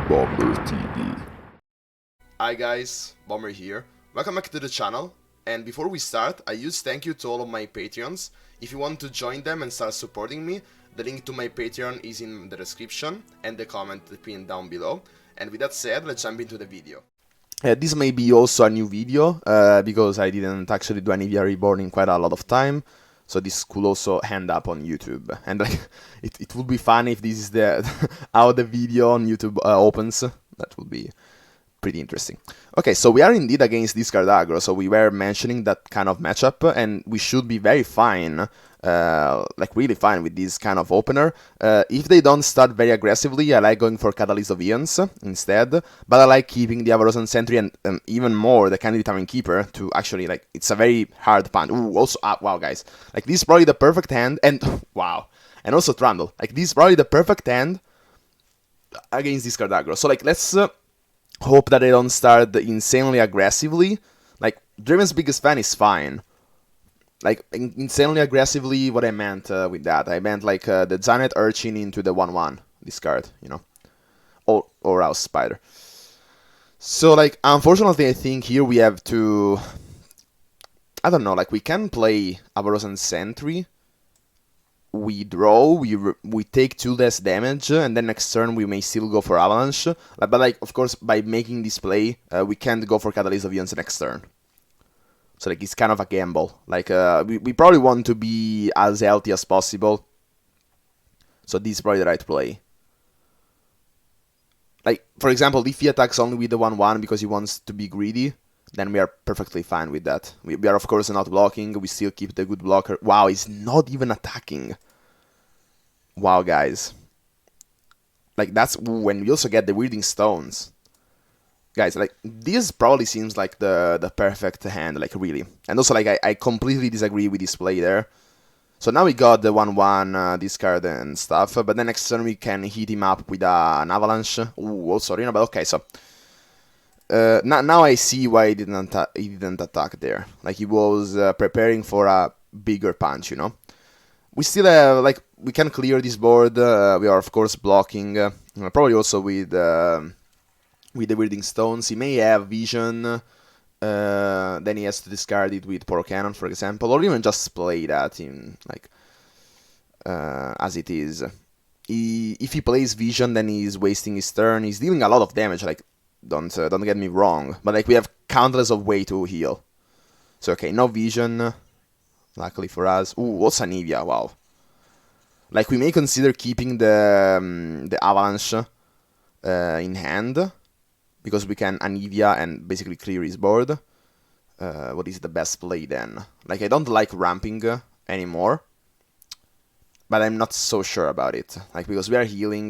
BomberTV. Hi guys, Bomber here. Welcome back to the channel. And before we start, a huge thank you to all of my Patreons. If you want to join them and start supporting me, the link to my Patreon is in the description and the comment pinned down below. And with that said, let's jump into the video. This may be also a new video, because I didn't actually do ANIVIA REBORN in quite a lot of time. So this could also end up on YouTube. And like, it would be fun if this is the how the video on YouTube opens. That would be pretty interesting. Okay, so we are indeed against discard aggro, so we were mentioning that kind of matchup, and we should be very fine, like really fine with this kind of opener. If they don't start very aggressively, I like going for Catalyst of Eons instead, but I like keeping the Avarosan Sentry and even more the Candidate Tavern Keeper to actually, like, it's a very hard punch. Ooh, also, wow guys, like this is probably the perfect hand, and wow, and also Trundle, like this is probably the perfect hand against discard aggro. So like, let's hope that they don't start insanely aggressively. Like, Draven's biggest fan is fine. Like, insanely aggressively, what I meant with that, I meant like the Giant Urchin into the 1-1 discard, you know, or House Spider. So like, unfortunately, I think here we have to, I don't know, like we can play Avarosan Sentry. We draw, we take 2 less damage, and then next turn we may still go for Avalanche. But like, of course, by making this play, we can't go for Catalyst of Eons next turn. So like, it's kind of a gamble. Like, we probably want to be as healthy as possible. So this is probably the right play. Like, for example, if he attacks only with the 1-1 because he wants to be greedy, then we are perfectly fine with that. We are, of course, not blocking. We still keep the good blocker. Wow, he's not even attacking. Wow, guys. Like, that's when we also get the Weirding Stones. Guys, like, this probably seems like the perfect hand, like, really. And also, like, I completely disagree with this play there. So now we got the 1-1 discard and stuff, but then next turn we can hit him up with an Avalanche. Ooh, oh, sorry, no, but okay, so... now I see why he didn't attack there. Like, he was preparing for a bigger punch, you know? We still have, like, we can clear this board. We are, of course, blocking. Probably also with the Weirding Stones. He may have Vision. Then he has to discard it with Poro Cannon, for example. Or even just play that in, like, as it is. If he plays Vision, then he's wasting his turn. He's dealing a lot of damage, like, don't get me wrong. But, like, we have countless of way to heal. So, okay, no Vision. Luckily for us. Ooh, what's ANIVIA? Wow. Like, we may consider keeping the Avalanche in hand, because we can ANIVIA and basically clear his board. What is the best play then? Like, I don't like ramping anymore, but I'm not so sure about it. Like, because we are healing,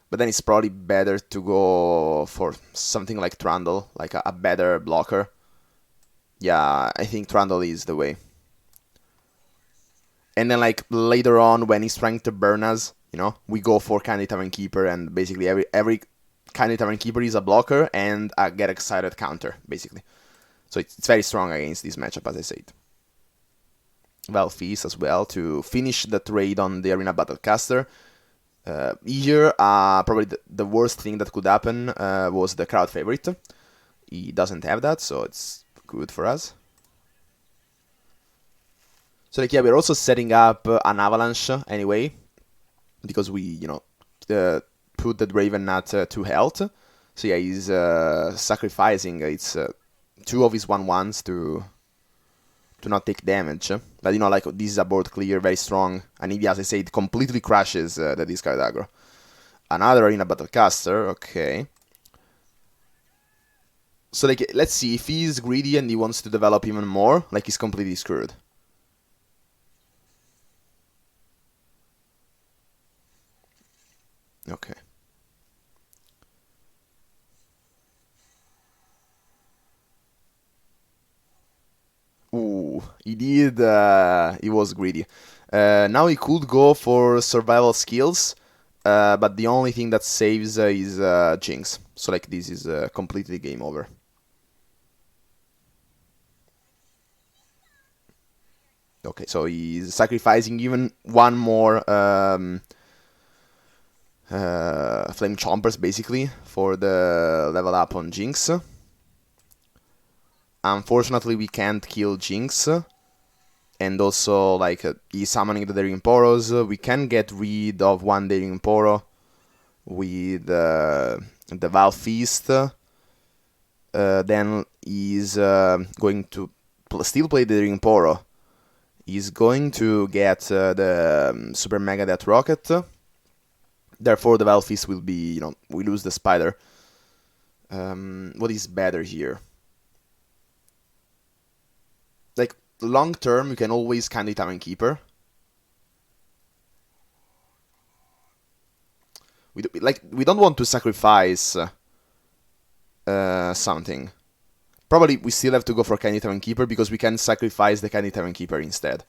but then it's probably better to go for something like Trundle, like a better blocker. Yeah, I think Trundle is the way. And then, like, later on, when he's trying to burn us, you know, we go for Candidate Tavern Keeper, and basically every Candidate Tavern Keeper is a blocker and a get excited counter, basically. So it's very strong against this matchup, as I said. Well, Feast as well to finish the trade on the Arena Battlecaster. Here, probably the worst thing that could happen was the crowd favorite. He doesn't have that, so it's good for us. So, like, yeah, we're also setting up an Avalanche anyway, because we, you know, put the Draven at 2 health. So, yeah, he's sacrificing it's 2 of his 1-1s to not take damage. But, you know, like, this is a board clear, very strong. ANIVIA, as I said, completely crashes the discard aggro. Another Arena Battlecaster, okay. So, like, let's see, if he's greedy and he wants to develop even more, like, he's completely screwed. Okay. Ooh, he did, he was greedy. Now he could go for survival skills, but the only thing that saves is Jinx. So, like, this is completely game over. Okay, so he's sacrificing even one more Flame Chompers, basically, for the level up on Jinx. Unfortunately, we can't kill Jinx. And also, like, he's summoning the Daring Poros. We can get rid of one Daring Poro with the Valve Feast. Then he's going to still play the Daring Poro. He's going to get the Super Mega Death Rocket. Therefore, the Valve Feast will be, we lose the Spider. What is better here? Like, long term, you can always Candy Tavern Keeper. We don't want to sacrifice something. Probably we still have to go for Candy Tavern Keeper because we can sacrifice the Candy Tavern Keeper instead.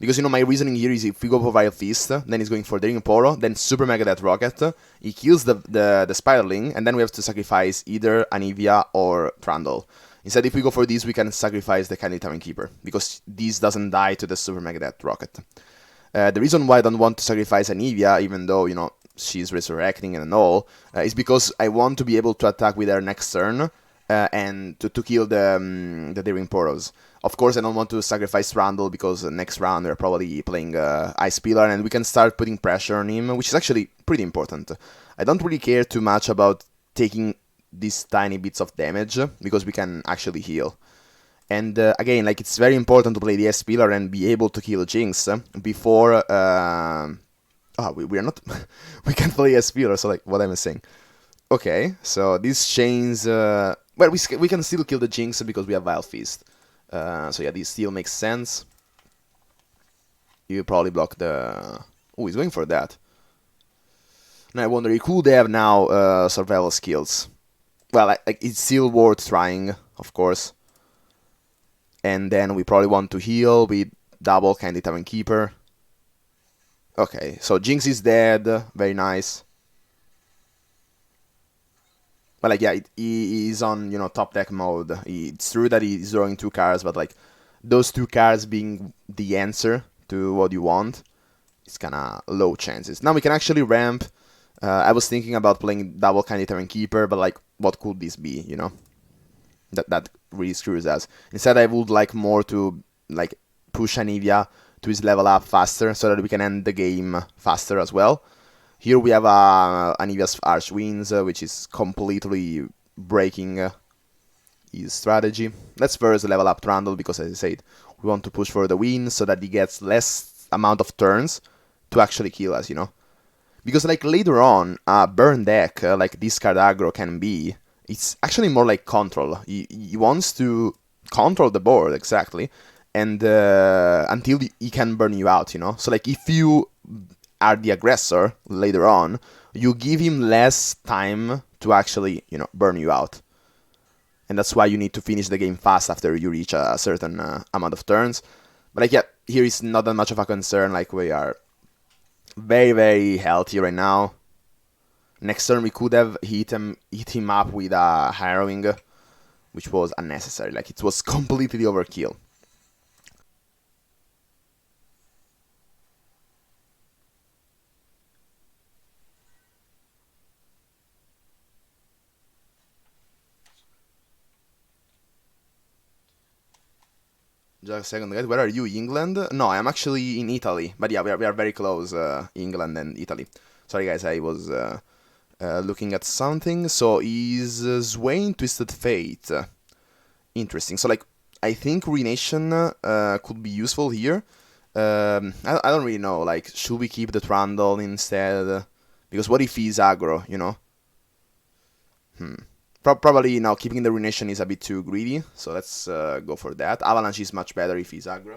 Because, my reasoning here is if we go for Vile Feast, then he's going for Daring Poro, then Super Mega Death Rocket, he kills the Spiderling, and then we have to sacrifice either Anivia or Trundle. Instead, if we go for this, we can sacrifice the Candy Tavern Keeper, because this doesn't die to the Super Mega Death Rocket. The reason why I don't want to sacrifice Anivia, even though, she's resurrecting and all, is because I want to be able to attack with her next turn, and to kill the Daring Poros. Of course, I don't want to sacrifice Trundle because next round they're probably playing Ice Pillar and we can start putting pressure on him, which is actually pretty important. I don't really care too much about taking these tiny bits of damage because we can actually heal. And again, like, it's very important to play the Ice Pillar and be able to kill Jinx before... we are not... we can't play Ice Pillar, so, like, what am I saying? Okay, so these chains... well, we can still kill the Jinx because we have Vile Feast. So yeah, this still makes sense. You probably block the... Oh, he's going for that. Now I wonder, he could have now survival skills. Well, like, it's still worth trying, of course. And then we probably want to heal with double Candy Tavern Keeper. Okay, so Jinx is dead. Very nice. But, like, yeah, he is on, top deck mode. It's true that he's drawing 2 cards, but, like, those 2 cards being the answer to what you want, it's kinda low chances. Now we can actually ramp. I was thinking about playing double Candy Tavern Keeper, but, like, what could this be, That really screws us. Instead, I would like more to, like, push Anivia to his level up faster, so that we can end the game faster as well. Here we have Anivia's Arch Winds, which is completely breaking his strategy. Let's first level up Trundle, because as I said, we want to push for the win, so that he gets less amount of turns to actually kill us, Because, like, later on, burn deck, like discard aggro can be, it's actually more like control. He wants to control the board, exactly, and until he can burn you out, So, like, if you are the aggressor later on, you give him less time to actually, burn you out. And that's why you need to finish the game fast after you reach a certain amount of turns. But, like, yeah, here is not that much of a concern. Like, we are very, very healthy right now. Next turn we could have hit him up with a Harrowing, which was unnecessary. Like, it was completely overkill. Just a second, guys. Where are you? England? No, I'm actually in Italy. But yeah, we are very close, England and Italy. Sorry, guys, I was looking at something. So, is Swain Twisted Fate? Interesting. So, like, I think Ruination could be useful here. I don't really know. Like, should we keep the Trundle instead? Because what if he's aggro, Probably, keeping the Ruination is a bit too greedy, so let's go for that. Avalanche is much better if he's aggro.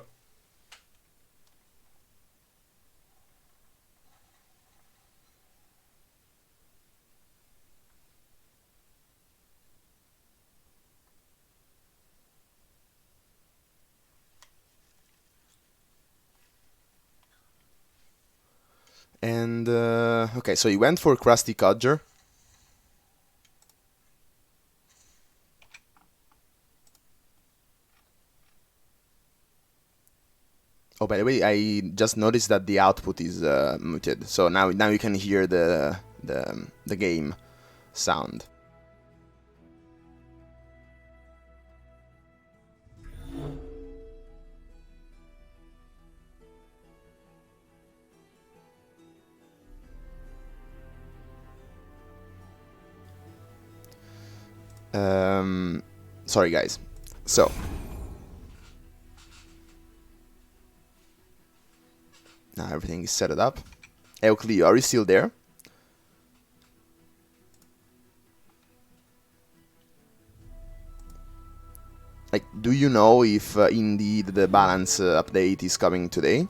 And, okay, so he went for Krusty Codger. Oh, by the way, I just noticed that the output is muted. So now you can hear the the game sound. Sorry guys. So now everything is set up. Euclid, are you still there? Like, do you know if indeed the balance update is coming today?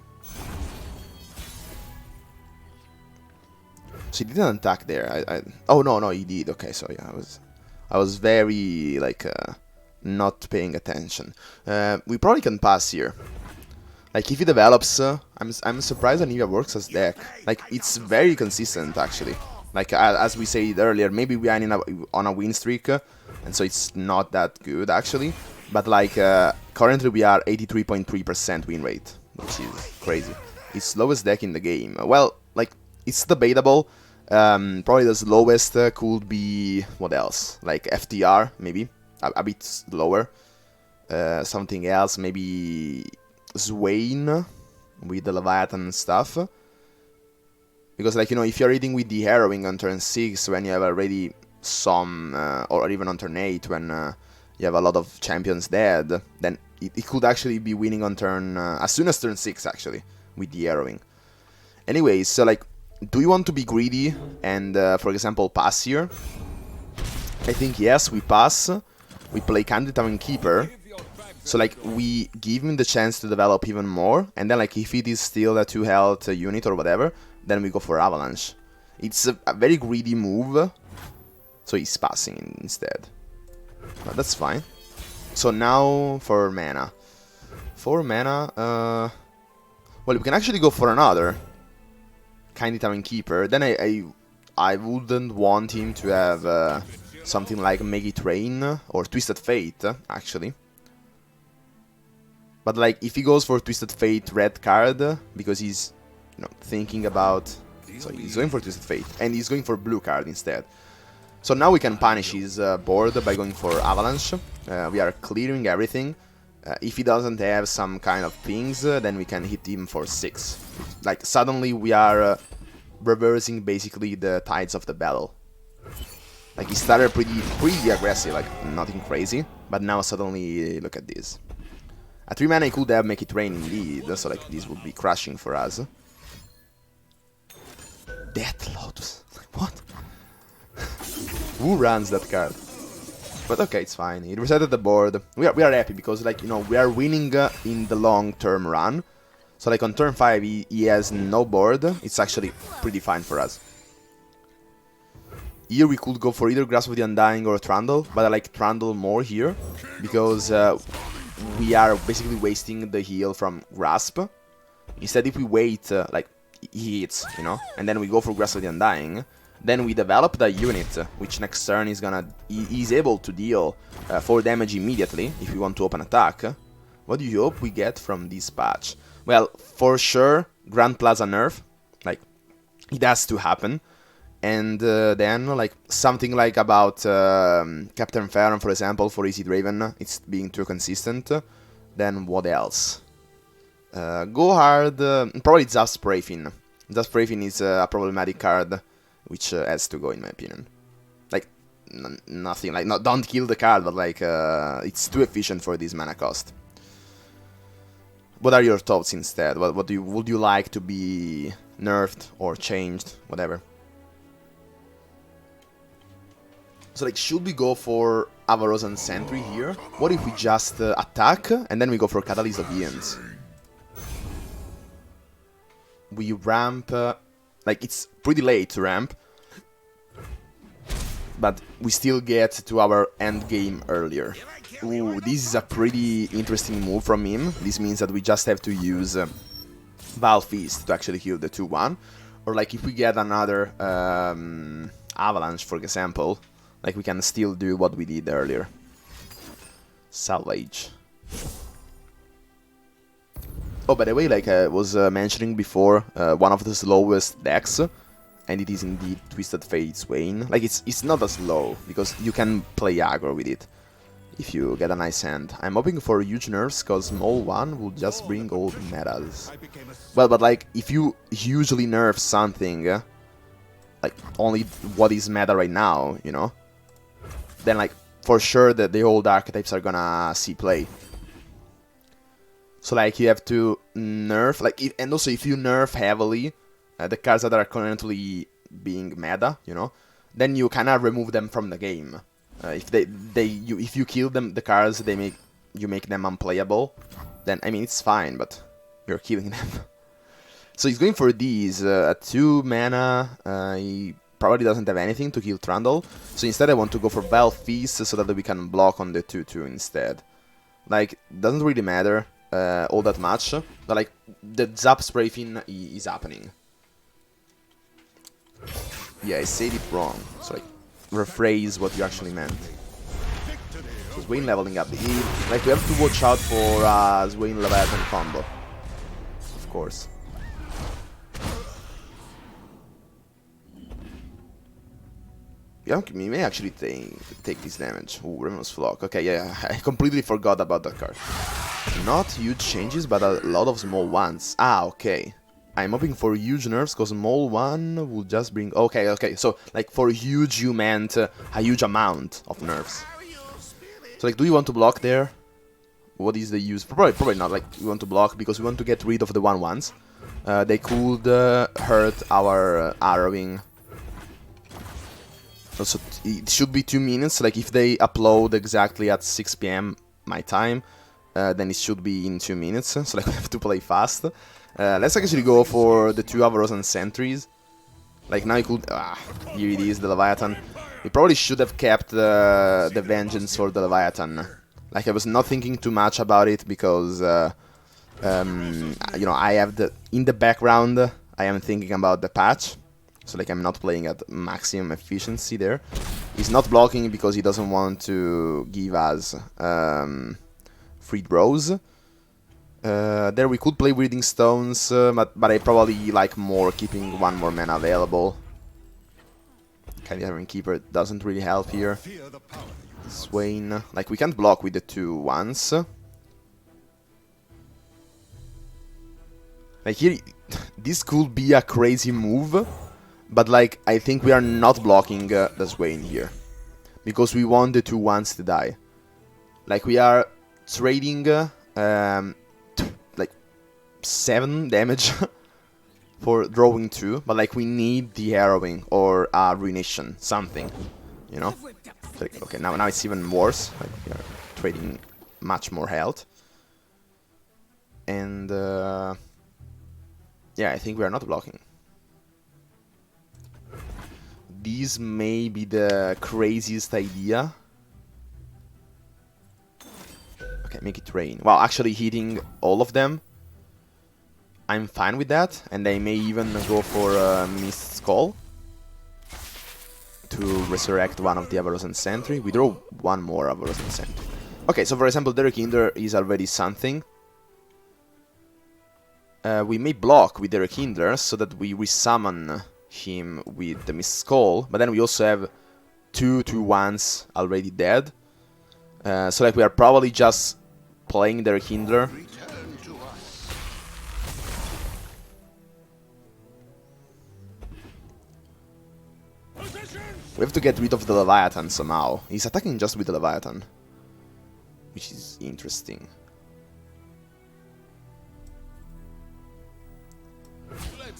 So he didn't attack there. Oh no, he did. Okay, so yeah, I was very like not paying attention. We probably can pass here. Like if he develops, I'm surprised ANIVIA works as deck. Like it's very consistent actually. Like as we said earlier, maybe we are on a win streak, and so it's not that good actually. But like currently we are 83.3% win rate, which is crazy. It's lowest deck in the game. Well, like it's debatable. Probably the lowest could be what else? Like FTR maybe a bit lower. Something else maybe Swain with the Leviathan and stuff. Because like, you know, if you're reading with the Harrowing on turn 6 when you have already some, or even on turn 8 when you have a lot of champions dead, then it could actually be winning on turn, as soon as turn 6 actually, with the Harrowing. Anyways, so like, do you want to be greedy and, for example, pass here? I think yes, we pass. We play Candid Town Keeper. So like, we give him the chance to develop even more, and then like, if it is still a 2 health unit or whatever, then we go for Avalanche. It's a very greedy move, so he's passing instead. But that's fine. So now for mana. For mana, well, we can actually go for another Kindly Town Keeper. Then I wouldn't want him to have something like Make It Rain or Twisted Fate, actually. But like, if he goes for Twisted Fate red card, because he's, you know, thinking about... So he's going for Twisted Fate, and he's going for blue card instead. So now we can punish his board by going for Avalanche. We are clearing everything. If he doesn't have some kind of things, then we can hit him for 6. Like, suddenly we are reversing basically the tides of the battle. Like, he started pretty aggressive, like, nothing crazy. But now suddenly, look at this. At 3 mana he could have Make It Rain indeed, so like, this would be crushing for us. Death Lotus. What? Who runs that card? But okay, it's fine. It resetted the board. We are happy because, like, you know, we are winning in the long-term run. So like on turn 5 he has no board. It's actually pretty fine for us. Here we could go for either Grasp of the Undying or Trundle, but I like Trundle more here because we are basically wasting the heal from Grasp. Instead, if we wait, like, he hits, you know, and then we go for Grasp of the Undying, then we develop the unit, which next turn is gonna... He's able to deal 4 damage immediately if we want to open attack. What do you hope we get from this patch? Well, for sure, Grand Plaza nerf. Like, it has to happen. And then, like, something like about Captain Farron, for example, for Easy Draven, it's being too consistent. Then what else? Go hard, probably Zast Prafin. Zast Prafin is a problematic card, which has to go in my opinion. Like, nothing, like, no, don't kill the card, but like, it's too efficient for this mana cost. What are your thoughts instead? What would you like to be nerfed or changed, whatever? So like, should we go for Avarosan Sentry here? What if we just attack, and then we go for Catalyst of Eons? We ramp, like, it's pretty late to ramp, but we still get to our end game earlier. Ooh, this is a pretty interesting move from him. This means that we just have to use Val Feast to actually kill the 2-1. Or like, if we get another Avalanche, for example, like, we can still do what we did earlier. Salvage. Oh, by the way, like I was mentioning before, one of the slowest decks and it is indeed Twisted Fate Swain. Like, it's not as low, because you can play aggro with it if you get a nice hand. I'm hoping for huge nerfs, because small one will just bring all the metas. Well, but like, if you hugely nerf something, like, only what is meta right now, you know, then, like, for sure that the old archetypes are gonna see play. So, like, you have to nerf, like, and also if you nerf heavily the cards that are currently being meta, you know, then you kind of remove them from the game. If if you kill them, the cards, you make them unplayable, then, I mean, it's fine, but you're killing them. So he's going for these, at 2 mana, he probably doesn't have anything to kill Trundle, so instead I want to go for Vile Feast so that we can block on the 2/2 instead. Like, doesn't really matter all that much, but like, the Zap Spray Fin is happening. Yeah, I said it wrong, so like, rephrase what you actually meant. So Swain leveling up. Like, we have to watch out for Swain Leviathan combo, of course. Yeah, we may actually take this damage. Ooh, Remus Flock. Okay, yeah, I completely forgot about that card. Not huge changes, but a lot of small ones. Ah, okay. I'm hoping for huge nerfs, because small one will just bring... Okay, okay, so, like, for huge you meant a huge amount of nerfs. So, like, do you want to block there? What is the use? Probably not, like, we want to block because we want to get rid of the 1/1s. They could hurt our arrowing. Also, it should be 2 minutes, like, if they upload exactly at 6 PM my time, then it should be in 2 minutes, so like, we have to play fast. Let's actually go for the 2 Avarosan Sentries. Like, now you could... here it is, the Leviathan. We probably should have kept the Vengeance for the Leviathan. Like, I was not thinking too much about it, because, you know, I have the... In the background, I am thinking about the patch. So, like, I'm not playing at maximum efficiency there. He's not blocking because he doesn't want to give us free draws. There we could play Breathing Stones, but I probably like more keeping 1 more mana available. Calihaven Keeper doesn't really help here. Swain, like, we can't block with the 2/1s. Like, here, this could be a crazy move. But, like, I think we are not blocking the Swain here, because we want the 2/1s to die. Like, we are trading, like, 7 damage for drawing 2, but, like, we need the Harrowing or Ruination, something, you know? So, like, okay, now it's even worse. Like, we are trading much more health. And, yeah, I think we are not blocking. This may be the craziest idea. Okay, make it rain. Wow, actually hitting all of them. I'm fine with that, and I may even go for a Mist Skull to resurrect one of the Avarosan Sentry. We draw 1 more Avarosan Sentry. Okay, so for example, Derek Hinder is already something. We may block with Derek Hinder so that we resummon him with the Mist Skull, but then we also have 2 2/1s already dead. So like, we are probably just playing their Hindler. We have to get rid of the Leviathan somehow. He's attacking just with the Leviathan, which is interesting.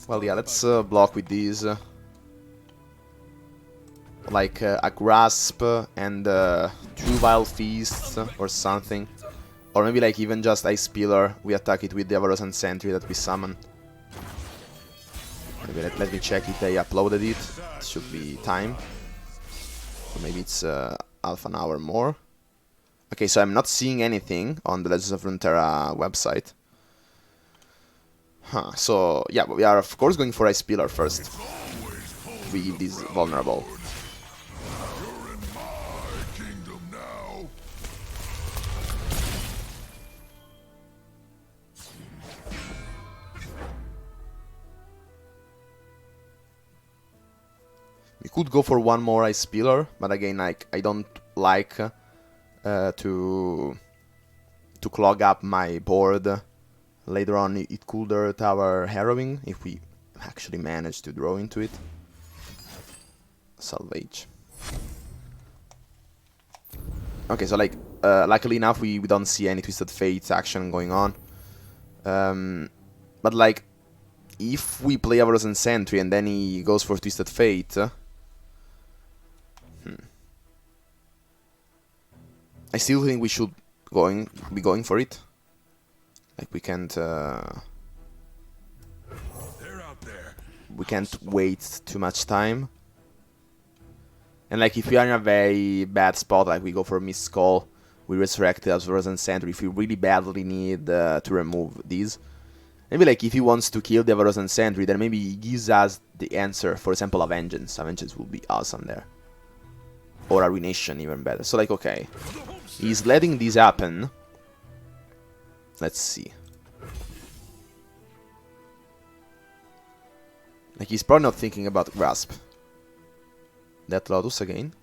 Well, yeah, let's block with these. Like a Grasp and 2 Vile Feasts or something. Or maybe like even just Ice Pillar, we attack it with the Avarosan Sentry that we summon. Maybe let me check if they uploaded it. It should be time. Or maybe it's half an hour more. Okay, so I'm not seeing anything on the Legends of Runeterra website. Huh, so yeah, we are of course going for Ice Pillar first. We give this vulnerable. We could go for one more Ice Pillar, but again, like, I don't like to clog up my board. Later on, it could hurt our Harrowing if we actually manage to draw into it. Salvage. Okay, so like, luckily enough, we don't see any Twisted Fate action going on. But like, if we play Avarice Sentry and then he goes for Twisted Fate, I still think we should be going for it. Like, we can't wait too much time. And like, if we are in a very bad spot, like we go for a Missed Call, we resurrect the Avarice Sentry if we really badly need to remove these. Maybe like if he wants to kill the Avarice Sentry, then maybe he gives us the answer. For example, a Vengeance. A Vengeance will be awesome there. Or a Ruination, even better. So like, okay, he's letting this happen. Let's see. Like, he's probably not thinking about Grasp. That Lotus again.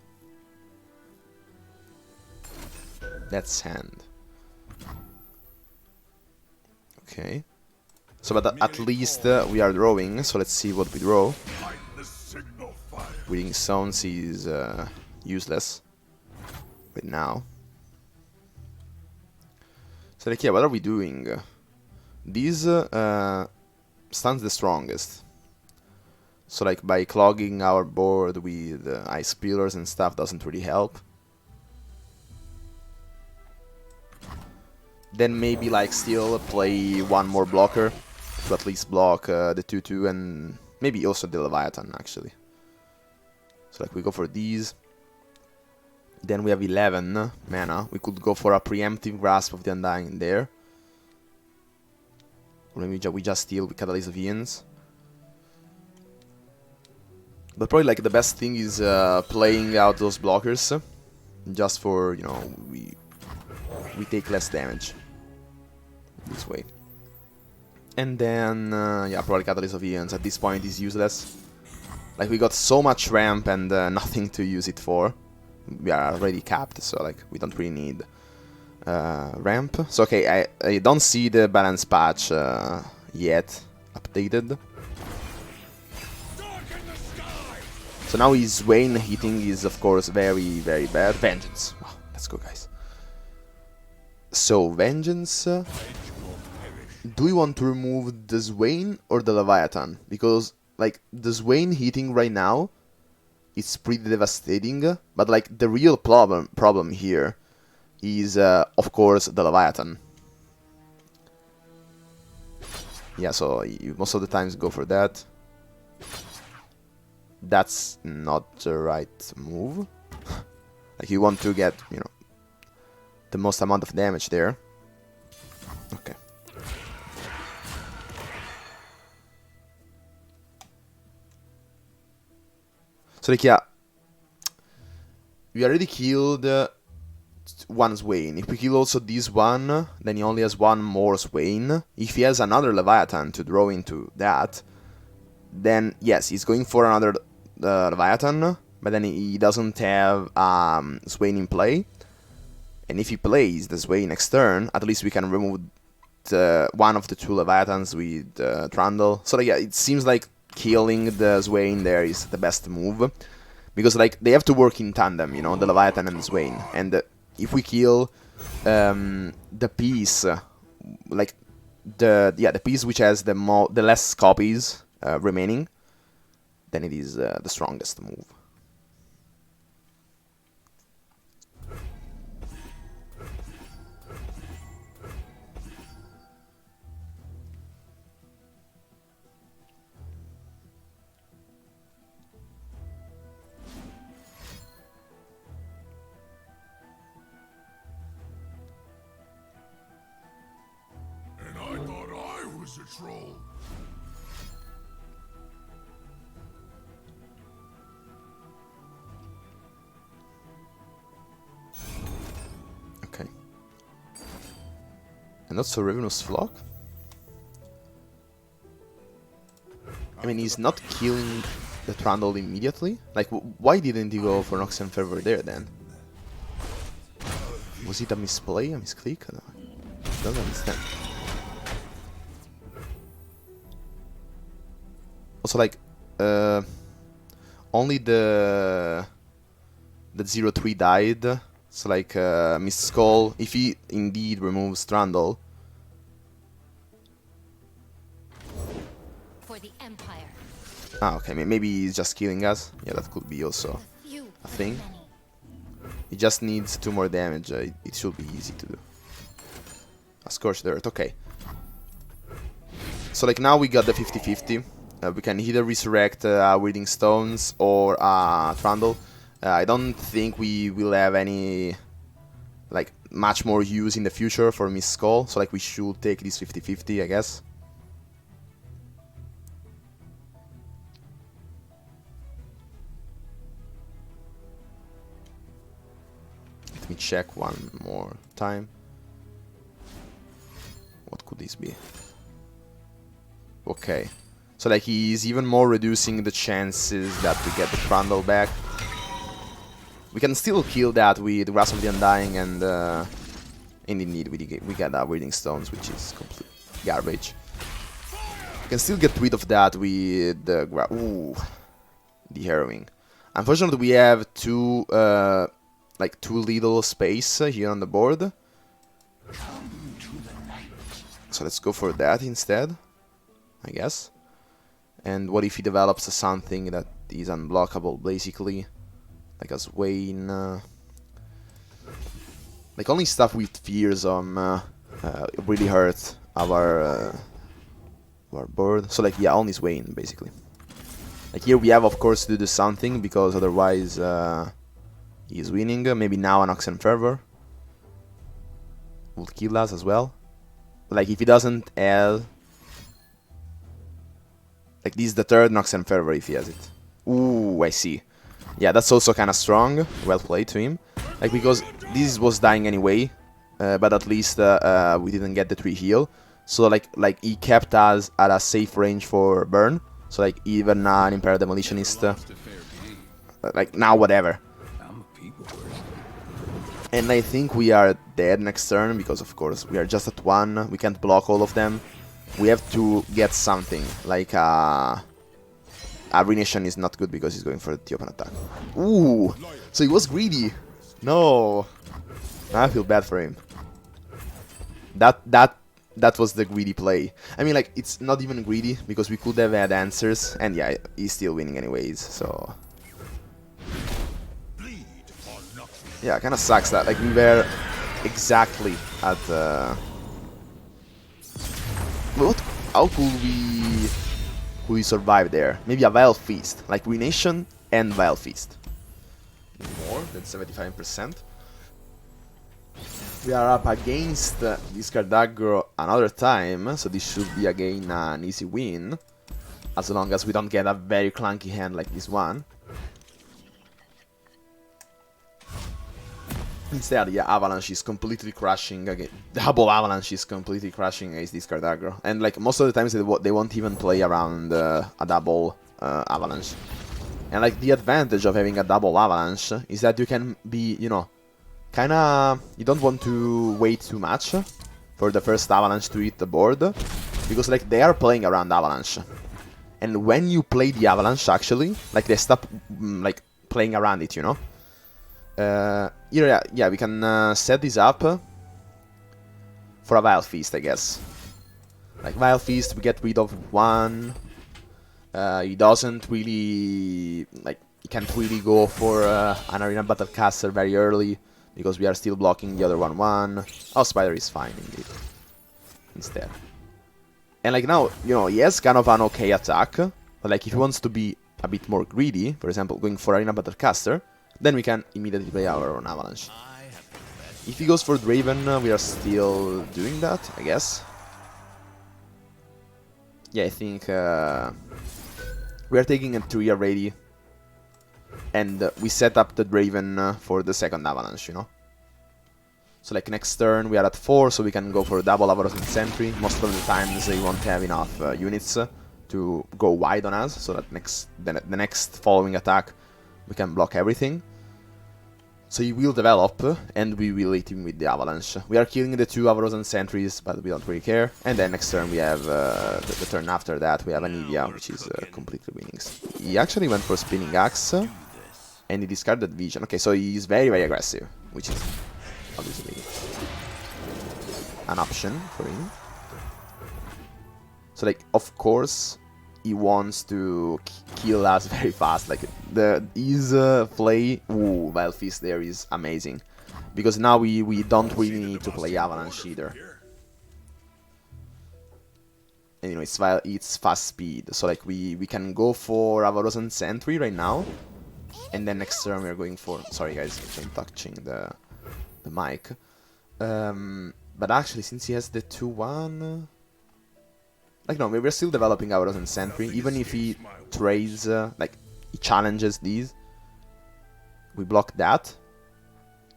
That's Hand. Okay. So, but at least we are drawing, so let's see what we draw. Breeding Stones is useless right now. So, like, yeah, what are we doing? This stuns the strongest. So, like, by clogging our board with Ice Pillars and stuff doesn't really help. Then maybe, like, still play one more blocker to at least block the 2-2 and maybe also the Leviathan, actually. So, like, we go for these. Then we have 11 mana. We could go for a preemptive Grasp of the Undying there. Or maybe we just steal with Catalyst of Aeons. But probably, like, the best thing is playing out those blockers. Just for, you know, we take less damage. This way. And then, yeah, probably Catalyst of Aeons at this point is useless. Like, we got so much ramp and nothing to use it for. We are already capped, so, like, we don't really need ramp. So, okay, I don't see the balance patch yet updated. So now his Swain hitting is, of course, very, very bad. Vengeance. Wow, let's go, guys. So, Vengeance. Do we want to remove the Swain or the Leviathan? Because, like, the Swain hitting right now is pretty devastating. But, like, the real problem here is, of course, the Leviathan. Yeah, so you most of the times go for that. That's not the right move. Like, you want to get, you know, the most amount of damage there. Okay. So, like, yeah, we already killed one Swain. If we kill also this one, then he only has one more Swain. If he has another Leviathan to draw into that, then yes, he's going for another Leviathan, but then he doesn't have Swain in play. And if he plays the Swain next turn, at least we can remove one of the two Leviathans with Trundle. So, like, yeah, it seems like killing the Swain there is the best move. Because, like, they have to work in tandem, you know, the Leviathan and the Swain. And if we kill the piece, like, the piece which has the less copies remaining, then it is the strongest move. Troll. Okay. And also Ravenous Flock? I mean, he's not killing the Trundle immediately? Like, why didn't he go for Noxian Fervor there then? Was it a misplay, a misclick? I don't understand. Also, like, only the 0-3 died. So, like, Mist Skull, if he indeed removes Trundle. For the Empire. Ah, okay, maybe he's just killing us. Yeah, that could be also a thing. He just needs 2 more damage. It should be easy to do. A Scorched Earth, okay. So, like, now we got the 50-50. We can either resurrect Wielding Stones or Trundle. I don't think we will have any, like, much more use in the future for Mist Skull. So, like, we should take this 50-50, I guess. Let me check one more time. What could this be? Okay. So, like, he's even more reducing the chances that we get the Trundle back. We can still kill that with Grasp of the Undying and indeed we get that Wielding Stones, which is complete garbage. We can still get rid of that with the Harrowing. Unfortunately, we have too little space here on the board. So let's go for that instead, I guess. And what if he develops something that is unblockable, basically? Like a Swain. Like, only stuff with fears on really hurt our board. So, like, yeah, only Swain, basically. Like, here we have, of course, to do something, because otherwise he's winning. Maybe now an Noxian Fervor will kill us as well. But, like, if he doesn't have... Like, this is the 3rd Noxian Fervor if he has it. Ooh, I see. Yeah, that's also kind of strong. Well played to him. Like, because this was dying anyway, but at least we didn't get the 3 heal. So, like he kept us at a safe range for burn. So, like, even an Imperial Demolitionist, like, now whatever. And I think we are dead next turn, because, of course, we are just at 1. We can't block all of them. We have to get something, like Ruination is not good because he's going for the open attack. Ooh, so he was greedy. No, I feel bad for him. That was the greedy play. I mean, like, it's not even greedy because we could have had answers, and yeah, he's still winning anyways. So yeah, kind of sucks that, like, we were exactly at what? How could we survive there? Maybe a Vile Feast, like Ruination and Vile Feast. More than 75%. We are up against this card aggro another time, so this should be again an easy win, as long as we don't get a very clunky hand like this one. Instead, yeah, Avalanche is completely crushing again. Double Avalanche is completely crushing against this card aggro. And, like, most of the times they won't even play around a double Avalanche. And, like, the advantage of having a double Avalanche is that you can be, you know, kinda... You don't want to wait too much for the first Avalanche to hit the board, because, like, they are playing around Avalanche. And when you play the Avalanche, actually, like, they stop, like, playing around it, you know? Yeah, we can set this up for a Vile Feast, I guess. Like, Vile Feast, we get rid of one. He doesn't really, like, he can't really go for an Arena Battlecaster very early, because we are still blocking the other 1/1. Oh, Spider is fine, indeed. Instead. And, like, now, you know, he has kind of an okay attack, but, like, if he wants to be a bit more greedy, for example, going for Arena Battlecaster, then we can immediately play our own Avalanche. If he goes for Draven, we are still doing that, I guess. Yeah, I think we are taking a 3 already. And we set up the Draven for the second Avalanche, you know? So, like, next turn we are at 4, so we can go for double Avalanche Sentry. Most of the times they won't have enough units to to go wide on us, so that the next following attack we can block everything. So he will develop, and we will hit him with the Avalanche. We are killing the 2 Avarosan sentries, but we don't really care. And then next turn we have, the turn after that, we have ANIVIA, which is completely winning. He actually went for Spinning Axe, and he discarded Vision. Okay, so he's very, very aggressive, which is obviously an option for him. So, like, of course, he wants to kill us very fast. Like, his play, ooh, Wild Fist there is amazing. Because now we don't really need to play Avalanche either. And, you know, it's fast speed. So, like, we can go for Avarosan Sentry right now. And then next turn we're going for... Sorry, guys, I'm touching the mic. But actually, since he has the 2-1... Like, no, we're still developing Avarosan Sentry. Even if he trades, like, he challenges these, we block that,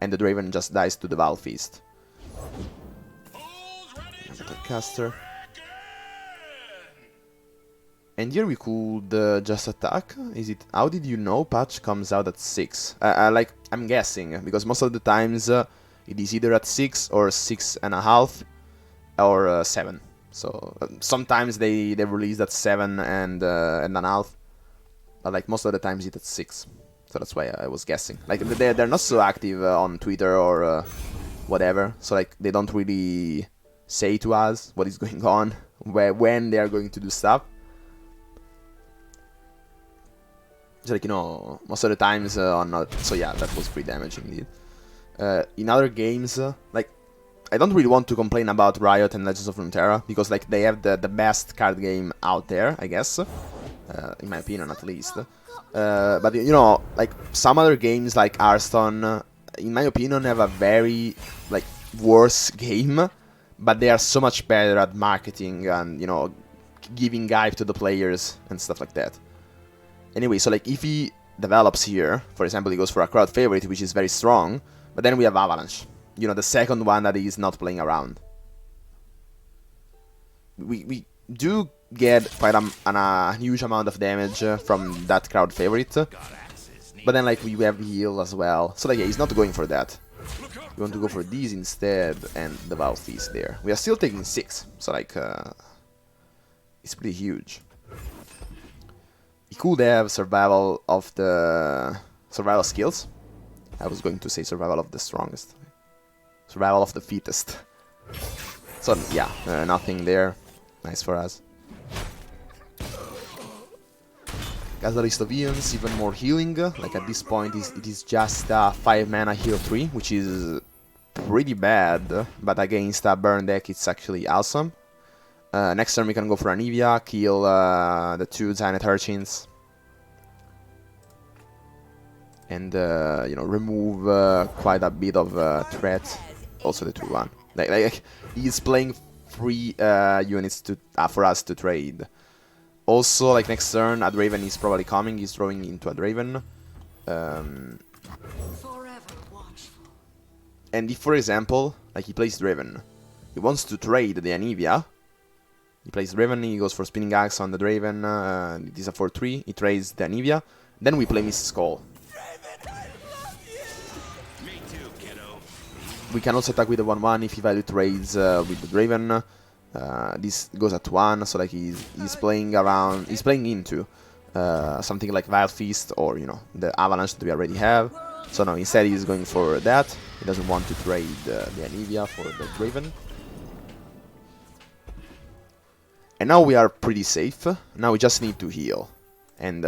and the Draven just dies to the Wild Fist. Caster. And here we could just attack. Is it? How did you know patch comes out at 6? Like, I'm guessing, because most of the times it is either at 6 or 6.5 or 7. So sometimes they release at 7 and a half, but like most of the times it's at 6. So that's why I was guessing. Like they're not so active on Twitter or whatever. So like they don't really say to us what is going on, when they are going to do stuff. So like, you know, most of the times on. So yeah, that was pretty damaging indeed. In other games, like. I don't really want to complain about Riot and Legends of Runeterra, because like they have the best card game out there, I guess, in my opinion at least. But you know, like some other games like Hearthstone, in my opinion, have a very like worse game, but they are so much better at marketing and, you know, giving hype to the players and stuff like that. Anyway, so like if he develops here, for example, he goes for a crowd favorite, which is very strong, but then we have Avalanche. You know, the second one that is not playing around. We do get quite a huge amount of damage from that crowd favorite. But then, like, we have heal as well. So, like, yeah, he's not going for that. We want to go for these instead, and the Wild Fist there. We are still taking 6. So, like, it's pretty huge. He could have survival of the... survival skills. I was going to say survival of the strongest. Survival of the fittest. So, yeah, nothing there. Nice for us. Catalyst of Eons, even more healing. Like, at this point, it is just 5 mana heal 3, which is pretty bad. But against a burn deck, it's actually awesome. Next turn, we can go for ANIVIA, kill the 2 Giant Urchins. And, you know, remove quite a bit of threat. Also the 2-1. Like he's playing 3 units to for us to trade. Also, like next turn, a Draven is probably coming. He's throwing into a Draven. And if, for example, like he plays Draven, he wants to trade the ANIVIA. He plays Draven, he goes for Spinning Axe on the Draven. It is a 4-3. He trades the ANIVIA. Then we play Mrs. Skull. We can also attack with the 1-1 if he value trades with the Draven. This goes at 1, so like he's playing around, he's playing into something like Wild Fist or, you know, the Avalanche that we already have. So no, instead he's going for that. He doesn't want to trade the ANIVIA for the Draven. And now we are pretty safe. Now we just need to heal. And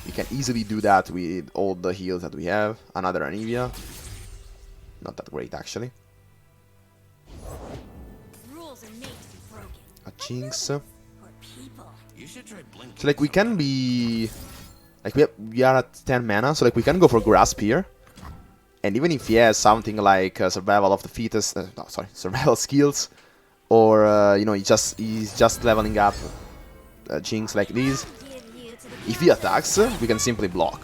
we can easily do that with all the heals that we have. Another ANIVIA. Not that great, actually. A Jinx. So, like, we can be... Like, we are at 10 mana, so, like, we can go for Grasp here. And even if he has something like Survival of the Fittest... no, sorry, Survival Skills. Or, you know, he's just leveling up Jinx like this. If he attacks, we can simply block.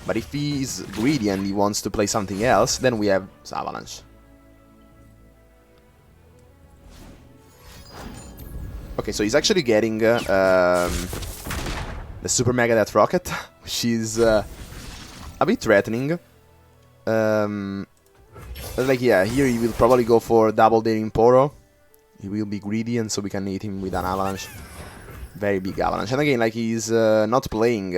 But if he is greedy and he wants to play something else, then we have Avalanche. Okay, so he's actually getting the Super Mega Death Rocket, which is a bit threatening. But like, yeah, here he will probably go for double Daring Poro. He will be greedy, and so we can hit him with an Avalanche. Very big Avalanche. And again, like, he's not playing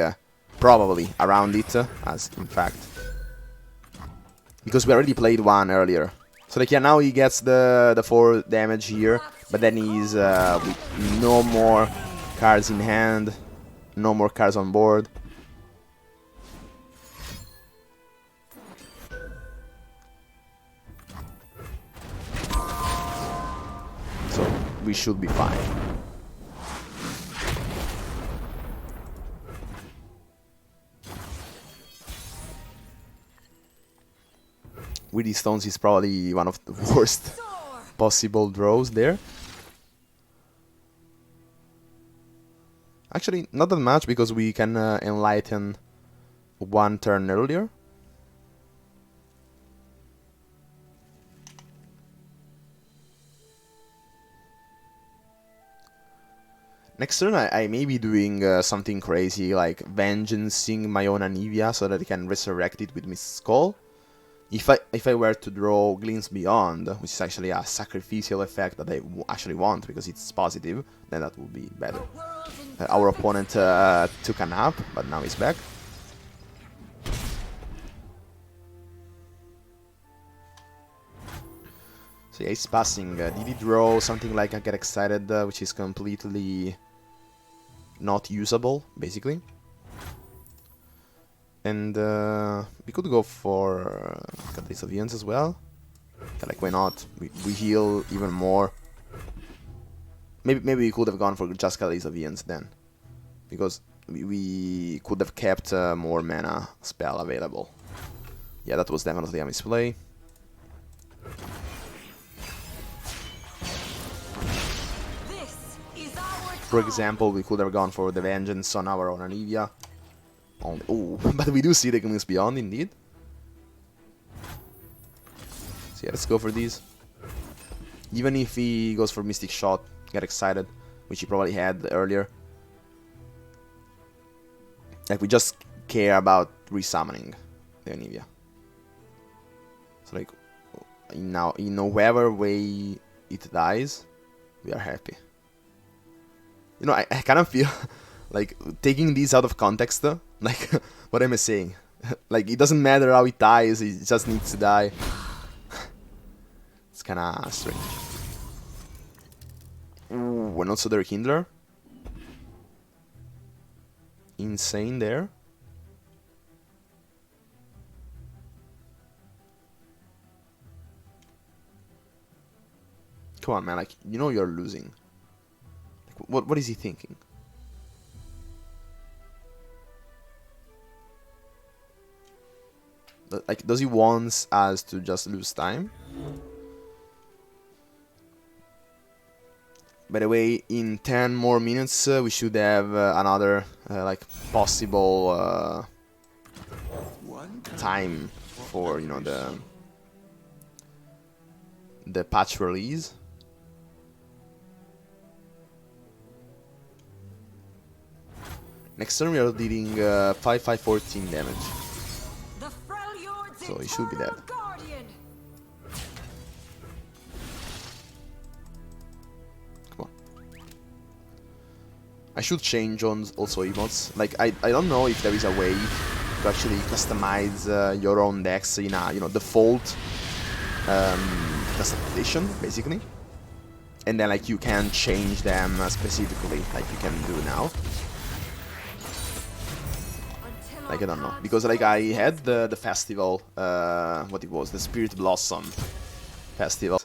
probably around it, as in fact. Because we already played one earlier. So like, yeah, now he gets the 4 damage here, but then he's with no more cards in hand, no more cards on board. So we should be fine. With these stones is probably one of the worst possible draws there. Actually, not that much, because we can enlighten one turn earlier. Next turn I may be doing something crazy, like vengeancing my own Anivia so that I can resurrect it with Mist Skull. If I were to draw Glints Beyond, which is actually a sacrificial effect that I actually want because it's positive, then that would be better. Our opponent took a nap, but now he's back. So yeah, he's passing. Did he draw something like I Get Excited, which is completely not usable, basically? And we could go for Catalyst of Eons as well. Okay, like, why not? We heal even more. Maybe we could have gone for just Catalyst of Eons then, because we could have kept more mana spell available. Yeah, that was definitely a misplay. For example, we could have gone for the Vengeance on our own Anivia. Oh, but we do see the Glints Beyond, indeed. So yeah, let's go for these. Even if he goes for Mystic Shot, Get Excited, which he probably had earlier. Like, we just care about resummoning the Anivia. So like, in whatever way it dies, we are happy. You know, I kind of feel like taking this out of context, like, what am I saying? Like, it doesn't matter how it dies, it just needs to die. It's kind of strange. Ooh, and also their Kindler. Insane there. Come on, man, like, you know you're losing. Like, what is he thinking? Like, does he want us to just lose time? By the way, in 10 more minutes we should have another like possible time for, you know, the patch release. Next turn we are dealing 5-5-14 damage. So he should be dead. Come on. I should change on also emotes. Like, I don't know if there is a way to actually customize your own decks in a, you know, default customization, basically. And then, like, you can change them specifically, like you can do now. Like, I don't know, because like I had the festival, what it was, the Spirit Blossom festival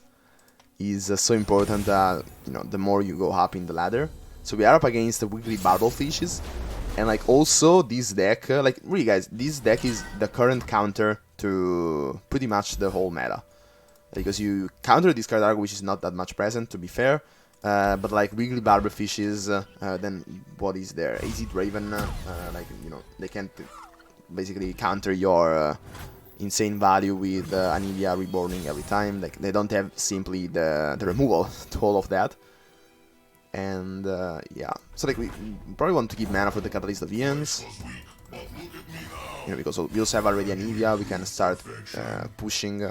is so important that, you know, the more you go up in the ladder. So we are up against the Wiggly Barbelfishes, and like also this deck, like really guys, this deck is the current counter to pretty much the whole meta. Because you counter this card arc, which is not that much present, to be fair. But like Wiggly Barberfishes, then what is there? AZ Draven, like, you know, they can't basically counter your insane value with Anivia Reborning every time. Like, they don't have simply the removal to all of that. And yeah, so like we probably want to keep mana for the Catalyst of Ians. You know, because we also have already Anivia, we can start pushing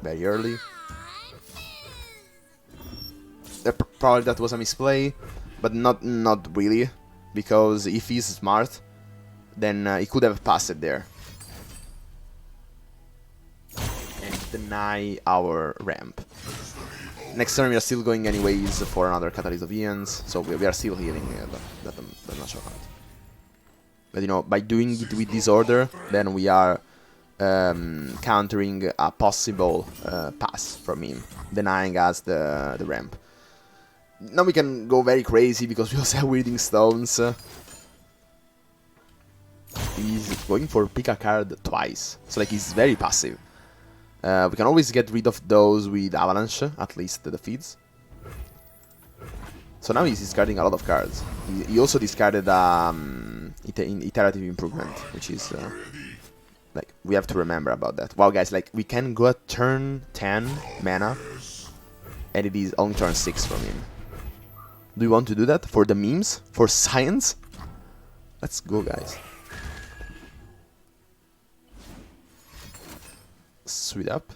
very early. Probably that was a misplay, but not really, because if he's smart, then he could have passed it there and deny our ramp. Next turn we are still going anyways for another Catalyst of Ians, so we are still healing that natural card. But you know, by doing it with disorder, then we are countering a possible pass from him, denying us the ramp. Now we can go very crazy because we also have Wielding Stones. He's going for pick a card twice, so like he's very passive. We can always get rid of those with Avalanche, at least the feeds. So now he's discarding a lot of cards. He also discarded Iterative Improvement, which is like, we have to remember about that. Wow, guys, like we can go at turn 10 mana, and it is only turn 6 from him. Do you want to do that for the memes, for science? Let's go, guys. Sweet up.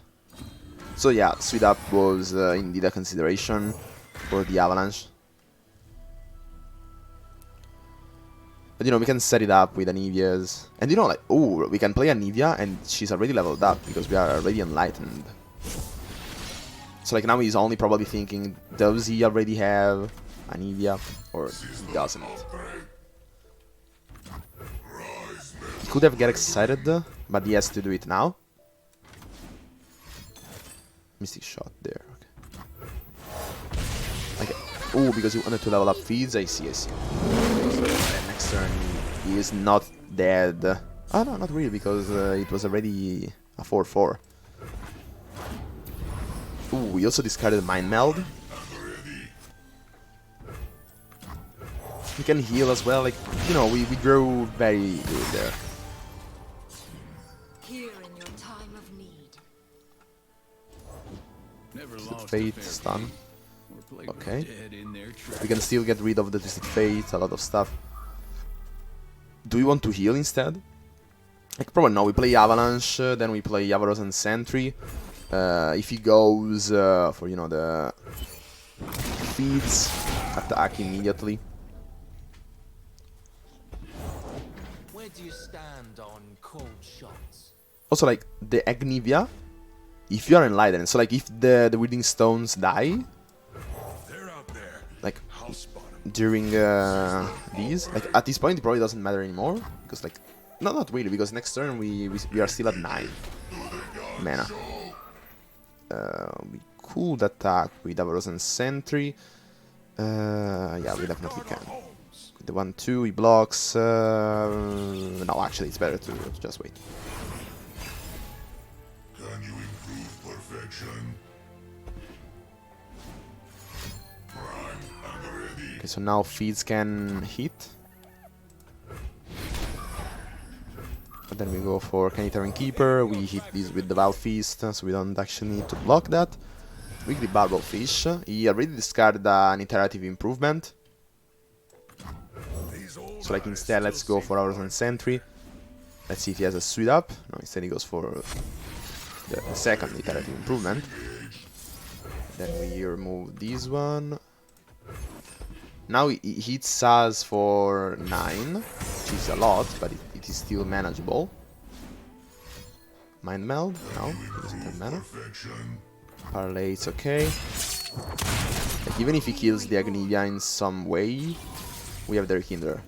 So yeah, Sweet up was indeed a consideration for the Avalanche. But you know, we can set it up with Anivia's. And you know, like, oh, we can play Anivia and she's already leveled up because we are already enlightened. So like now he's only probably thinking, does he already have Anivia or he doesn't? He could have get excited, but he has to do it now. Mystic Shot there, okay. Oh, because he wanted to level up feeds, I see. And next turn he is not dead. Oh no, not really, because it was already a 4-4. Ooh, we also discarded Mind Meld. We can heal as well, like, you know, we drew very good there. Fate, stun. Okay. We can still get rid of the Twisted Fate, a lot of stuff. Do we want to heal instead? Like, probably no, we play Avalanche, then we play Yavaros and Sentry. If he goes for, you know, the feeds, attack immediately. Where do you stand on cold shots? Also, like, the Anivia, if you are enlightened, so like if the Wielding Stones die, like during these, like at this point it probably doesn't matter anymore, because like, no, not really, because next turn we are still at 9 mana. We could attack with Avaros and Sentry. Yeah, we definitely can. With the 1-2 he blocks. No, actually it's better to just wait. Can you improve perfection? Okay, so now feeds can hit. But then we go for Canitarian Keeper. We hit this with the Val Feast, so we don't actually need to block that. Weekly Barbel Fish. He already discarded an Iterative Improvement. So like instead, let's go for Hours and Sentry. Let's see if he has a Sweet Up. No, instead he goes for the second Iterative Improvement. Then we remove this one. Now he hits us for 9, which is a lot, but it is still manageable. Mind Meld? No, he doesn't have mana. Parlay, it's okay. Like, even if he kills the Anivia in some way, we have their Hinder.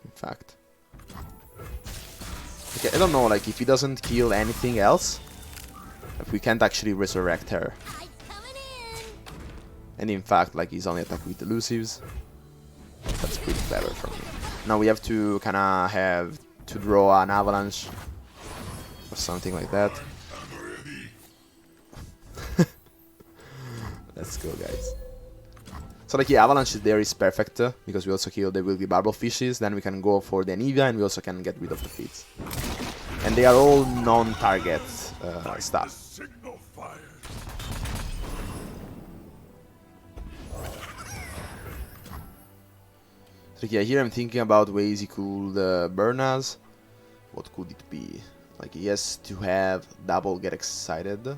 In fact. Okay, I don't know, like, if he doesn't kill anything else, if we can't actually resurrect her. And in fact, like, he's only attacking with elusives. That's pretty clever from me. Now we have to kinda have to draw an Avalanche or something like that. Let's go, guys. So like, yeah, Avalanche there is perfect, because we also kill the Wildy Barbel Fishes, then we can go for the Anivia, and we also can get rid of the feeds. And they are all non-target stuff. So yeah, here I'm thinking about ways he could burn us. What could it be? Like he has to have double get excited. Do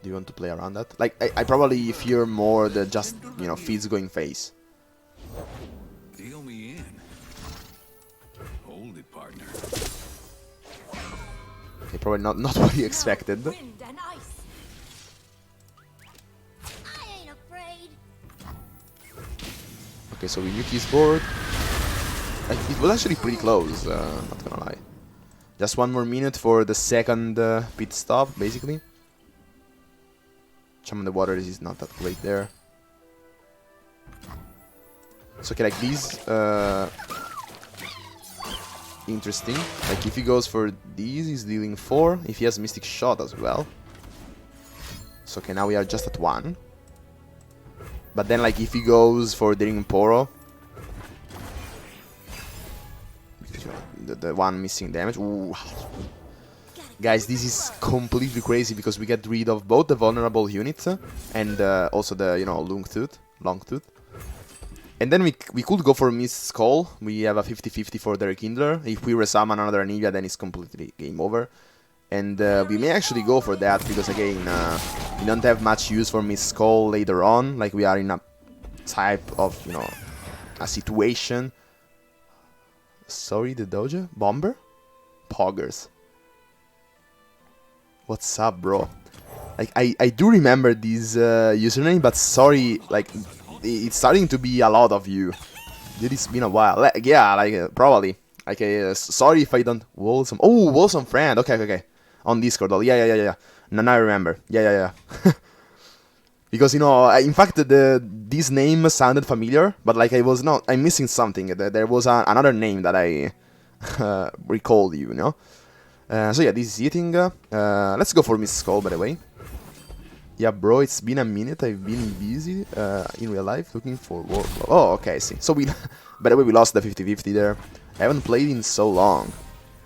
you want to play around that? Like I probably fear more the just, you know, feeds going face. Deal me in. Hold it, partner. Okay, probably not what he expected. Wind and ice. I ain't afraid. Okay, so we nuke his board. It was actually pretty close, not gonna lie. Just one more minute for the second pit stop, basically. Chum in the water is not that great there. So okay, like these, interesting. Like if he goes for these, he's dealing 4. If he has Mystic Shot as well. So okay, now we are just at 1. But then like if he goes for Daring Poro, the one missing damage. Ooh. Guys, this is completely crazy because we get rid of both the vulnerable unit and also the, you know, long tooth. And then we could go for Mist Skull. We have a 50-50 for the Rekindler. If we resummon another Anivia, then it's completely game over. And we may actually go for that because again, we don't have much use for Mist Skull later on. Like we are in a type of, you know, a situation. Sorry, the dojo? Bomber? Poggers. What's up, bro? Like, I do remember this username, but sorry, like, it's starting to be a lot of you. Dude, it's been a while. Like, yeah, like, probably. Like, sorry if I don't... Wolsome. Oh, Wolsome friend. Okay. On Discord. Oh, yeah. Now I remember. Yeah. Because, you know, in fact, this name sounded familiar, but like I'm missing something. There was another name that I recalled, you know. So yeah, this is eating. Let's go for Miss Skull, by the way. Yeah, bro, it's been a minute. I've been busy in real life looking for workload. Oh, okay, I see. So we, by the way, we lost the 50-50 there. I haven't played in so long.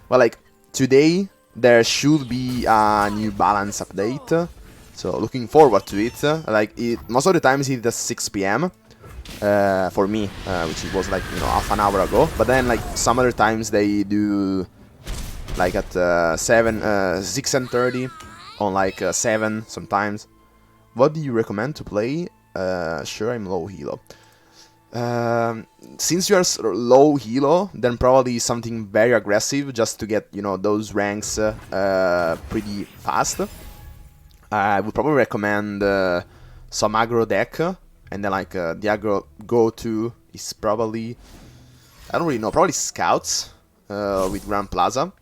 Well, like today there should be a new balance update. So looking forward to it. Like most of the times it's at 6 PM for me, which was like, you know, half an hour ago. But then like some other times they do like at 6 and 30 on like 7 sometimes. What do you recommend to play? Sure, I'm low helo. Since you are low helo, then probably something very aggressive just to get, you know, those ranks pretty fast. I would probably recommend some aggro deck, and then like the aggro go-to is probably, I don't really know, probably Scouts with Grand Plaza,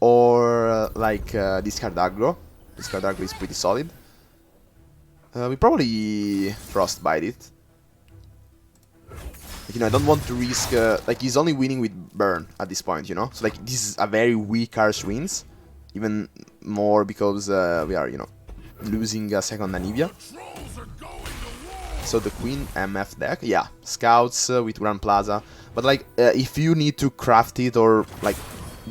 or like discard aggro. Discard aggro is pretty solid. We probably Frostbite it. Like, you know, I don't want to risk, like he's only winning with burn at this point, you know. So like this is a very weak harsh wins, even more because we are, you know, losing a second Anivia. So the Queen MF deck, yeah, Scouts with Grand Plaza. But like, if you need to craft it or like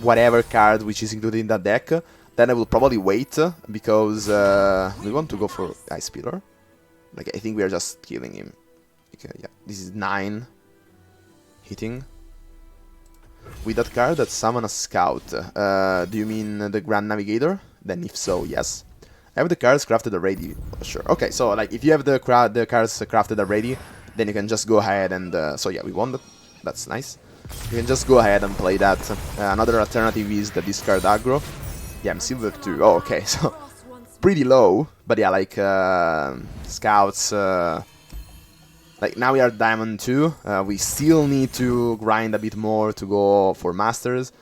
whatever card which is included in that deck, then I will probably wait because we want to go for Ice Pillar. Like I think we are just killing him. Okay, yeah, this is 9 hitting. With that card that summon a Scout. Do you mean the Grand Navigator? Then if so, yes. I have the cards crafted already. Sure. Okay, so like if you have the cards crafted already, then you can just go ahead and so yeah, we won that. That's nice. You can just go ahead and play that. Another alternative is the discard aggro. Yeah, I'm silver 2. Oh, okay, so pretty low. But yeah, like Scouts. Like now we are Diamond 2. We still need to grind a bit more to go for Masters.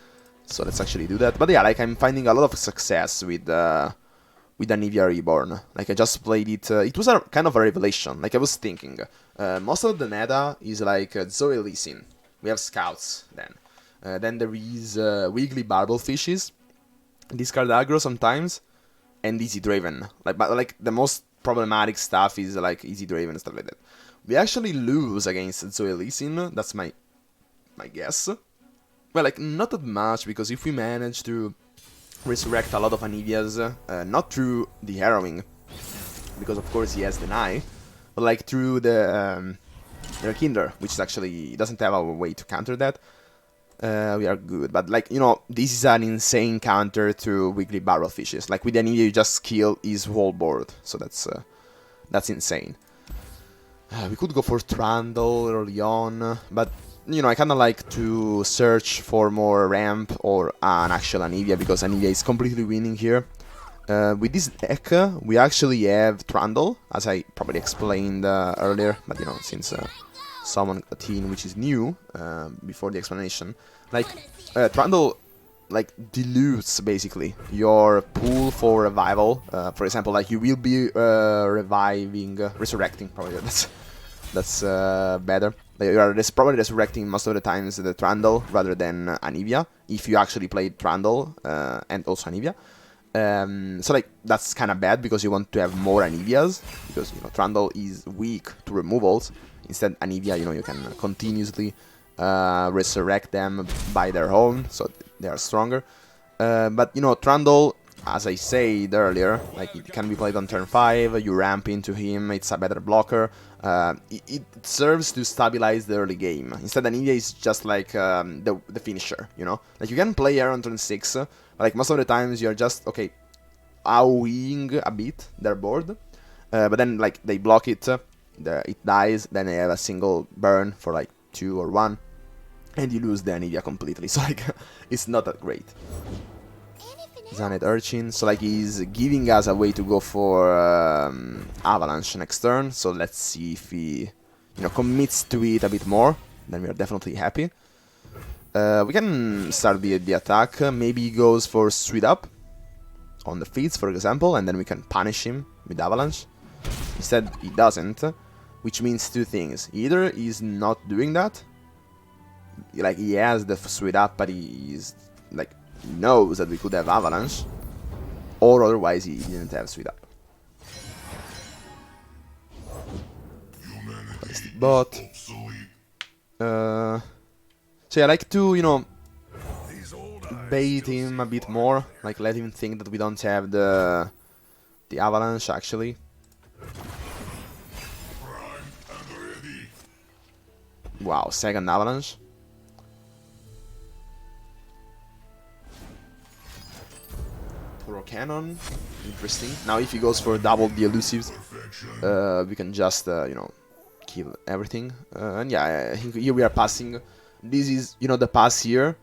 So let's actually do that. But yeah, like I'm finding a lot of success with ANIVIA Reborn. Like I just played it. It was a kind of a revelation. Like I was thinking, most of the meta is like Zoe Lee Sin. We have Scouts then. Then there is Wiggly Barbelfishes, discard aggro sometimes, and Easy Draven. Like, but like the most problematic stuff is like Easy Draven and stuff like that. We actually lose against Zoe Lee Sin. That's my guess. Well, like not that much because if we manage to resurrect a lot of Anivias, not through the harrowing, because of course he has Deny, but like through the their Kinder, which actually doesn't have a way to counter that. We are good, but like, you know, this is an insane counter to weekly barrel fishes. Like with ANIVIA, you just kill his whole board, so that's insane. We could go for Trundle early on, but you know, I kind of like to search for more ramp or an actual ANIVIA, because ANIVIA is completely winning here. With this deck, we actually have Trundle, as I probably explained earlier, but you know, since someone got in, which is new, before the explanation, like, Trundle, like, dilutes, basically, your pool for revival. For example, like, you will be resurrecting, probably, that's better. Like, you are probably resurrecting most of the times the Trundle rather than ANIVIA, if you actually played Trundle, and also ANIVIA. So like, that's kind of bad, because you want to have more ANIVIAs, because, you know, Trundle is weak to removals. Instead, ANIVIA, you know, you can continuously resurrect them by their own, so they are stronger. But, you know, Trundle, as I said earlier, like, it can be played on turn 5, you ramp into him, it's a better blocker. It serves to stabilize the early game. Instead, ANIVIA is just like the finisher, you know? Like, you can play Air on turn 6, but like, most of the times you're just, okay, AoEing a bit their board, but then, like, they block it, it dies, then they have a single burn for like 2 or 1, and you lose the ANIVIA completely, so like, it's not that great. Zanet Urchin, so like, he's giving us a way to go for Avalanche next turn, so let's see if he, you know, commits to it a bit more, then we are definitely happy. We can start the attack, maybe he goes for Sweet Up on the feeds, for example, and then we can punish him with Avalanche. Instead, he doesn't, which means two things. Either he's not doing that, like, he has the Sweet Up, but he like, knows that we could have Avalanche, or otherwise he didn't have Sweet Up. Ballistic Bot. So yeah, I like to, you know, bait him a bit more, like, let him think that we don't have the Avalanche, actually. Wow, second Avalanche. Throw Cannon, interesting. Now if he goes for double the elusives, we can just, you know, kill everything. And yeah, I think here we are passing. This is, you know, the pass here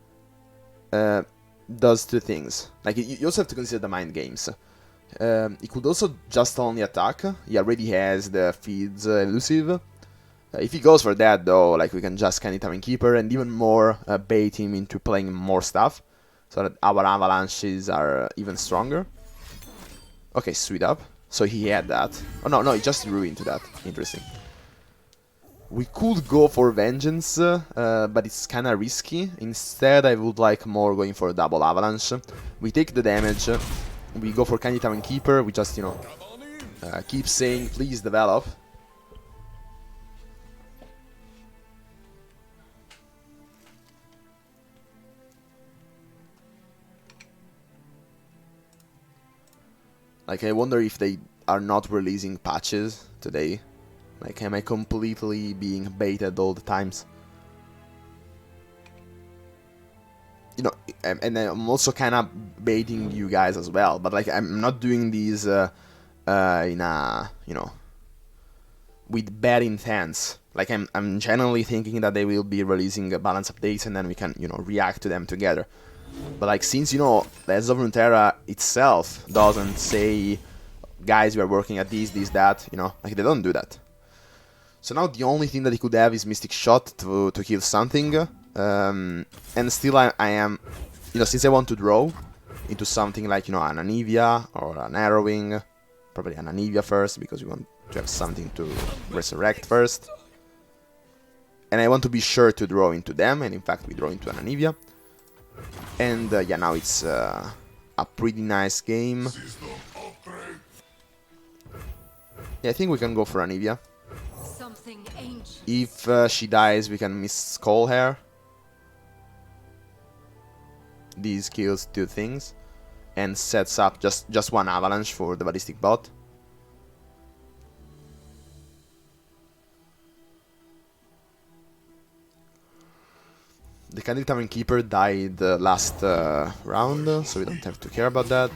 does two things. Like, you also have to consider the mind games. He could also just only attack. He already has the feeds elusive. If he goes for that, though, like, we can just Candy Time Keeper and even more bait him into playing more stuff, so that our avalanches are even stronger. Okay, Sweet Up. So he had that. Oh, no, he just drew into that. Interesting. We could go for Vengeance, but it's kind of risky. Instead, I would like more going for double Avalanche. We take the damage. We go for Candy Time Keeper. We just, you know, keep saying, please develop. Like, I wonder if they are not releasing patches today. Like, am I completely being baited all the times? You know, and I'm also kind of baiting you guys as well. But, like, I'm not doing these in a, you know, with bad intents. Like, I'm genuinely thinking that they will be releasing balance updates and then we can, you know, react to them together. But, like, since, you know, the of Runeterra itself doesn't say, guys, we are working at this, that, you know, like, they don't do that. So now the only thing that he could have is Mystic Shot to kill something. And still I am, you know, since I want to draw into something like, you know, an ANIVIA or an Arrowing, probably an ANIVIA first, because we want to have something to resurrect first. And I want to be sure to draw into them, and in fact we draw into an ANIVIA. And yeah, now it's a pretty nice game. Yeah, I think we can go for ANIVIA. If she dies, we can miscall her. This kills two things and sets up just one avalanche for the ballistic bot. The Candid Tavern Keeper died last round, so we don't have to care about that.